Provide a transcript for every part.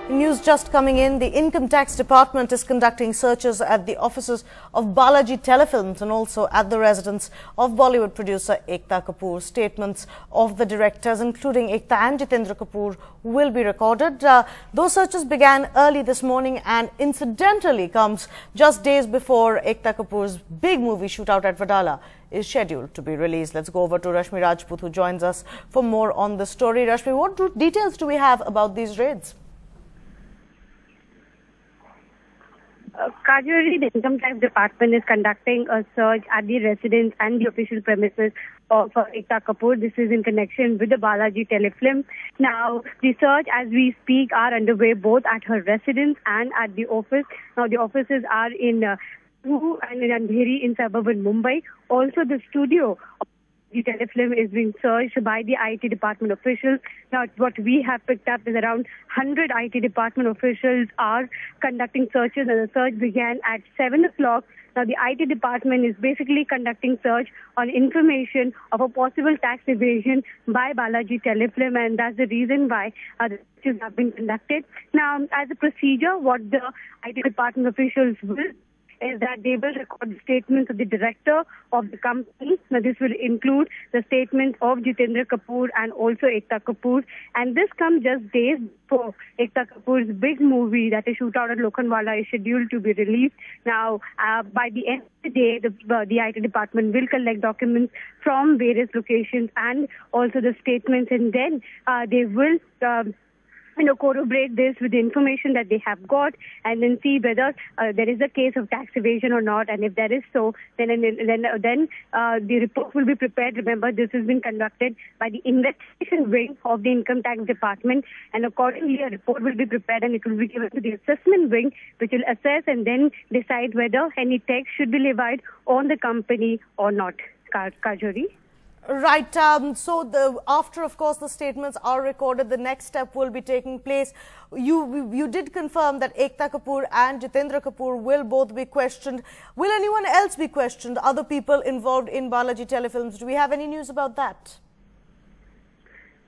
News just coming in, the Income Tax Department is conducting searches at the offices of Balaji Telefilms and also at the residence of Bollywood producer Ekta Kapoor. Statements of the directors, including Ekta and Jitendra Kapoor, will be recorded. Those searches began early this morning and incidentally comes just days before Ekta Kapoor's big movie shootout at Vadala is scheduled to be released. Let's go over to Rashmi Rajput, who joins us for more on the story. Rashmi, what details do we have about these raids? Kajuri, the Income Tax Department is conducting a search at the residence and the official premises of Ekta Kapoor. This is in connection with the Balaji Telefilms. Now, the search as we speak are underway both at her residence and at the office. Now, the offices are in and in Andheri in suburban Mumbai. Also, the studio of the telefilm is being searched by the IT department officials. Now, what we have picked up is around 100 IT department officials are conducting searches, and the search began at 7 o'clock. Now, the IT department is basically conducting search on information of a possible tax evasion by Balaji Telefilms, and that's the reason why the searches have been conducted. Now, as a procedure, what the IT department officials will is that they will record the statements of the director of the company. Now, this will include the statements of Jitendra Kapoor and also Ekta Kapoor. And this comes just days before Ekta Kapoor's big movie, that is Shootout at Lokhandwala, is scheduled to be released. Now, by the end of the day, the IT department will collect documents from various locations and also the statements, and then they will corroborate this with the information that they have got, and then see whether there is a case of tax evasion or not. And if there is so, then the report will be prepared. Remember, this has been conducted by the investigation wing of the Income Tax Department, and accordingly a report will be prepared and it will be given to the assessment wing, which will assess and then decide whether any tax should be levied on the company or not. Kajuri? Right. So after, of course, the statements are recorded, the next step will be taking place. You did confirm that Ekta Kapoor and Jitendra Kapoor will both be questioned. Will anyone else be questioned? Other people involved in Balaji Telefilms? Do we have any news about that?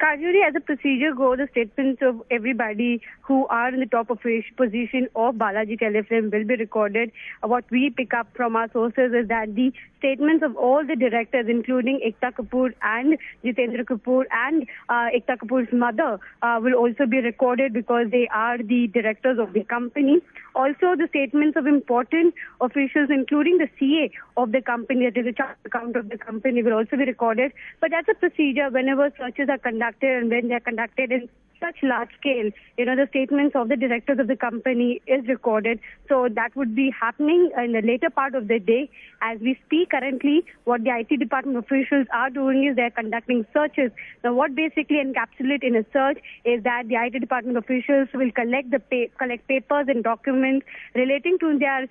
Kajuri, as a procedure goes, the statements of everybody who are in the top position of Balaji Telefilms will be recorded. What we pick up from our sources is that the statements of all the directors, including Ekta Kapoor and Jitendra Kapoor and Ekta Kapoor's mother, will also be recorded because they are the directors of the company. Also, the statements of important officials, including the CA of the company, that is the chartered accountant of the company, will also be recorded. But that's a procedure whenever searches are conducted, and when they are conducted in such large scale, the statements of the directors of the company is recorded. So that would be happening in the later part of the day. As we speak currently, what the IT department officials are doing is they're conducting searches. Now, what basically encapsulate in a search is that the IT department officials will collect papers and documents relating to their,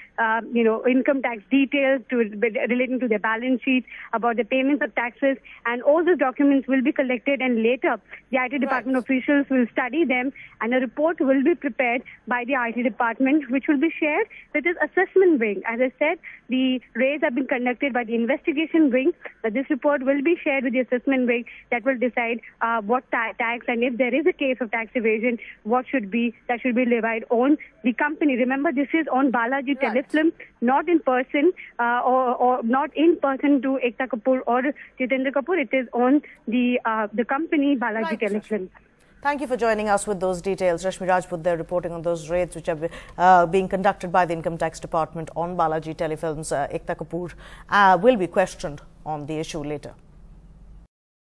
income tax details, relating to their balance sheet, about the payments of taxes, and all those documents will be collected, and later the IT department officials will study them, and a report will be prepared by the IT department, which will be shared with its assessment wing. As I said, the raids have been conducted by the investigation wing. This report will be shared with the assessment wing that will decide what tax, and if there is a case of tax evasion, that should be levied on the company. Remember, this is on Balaji Telefilms, not in person or not in person to Ekta Kapoor or Jitendra Kapoor. It is on the company Balaji Telefilms. Thank you for joining us with those details. Rashmi Rajput there reporting on those raids which are being conducted by the Income Tax Department on Balaji Telefilms. Ekta Kapoor will be questioned on the issue later.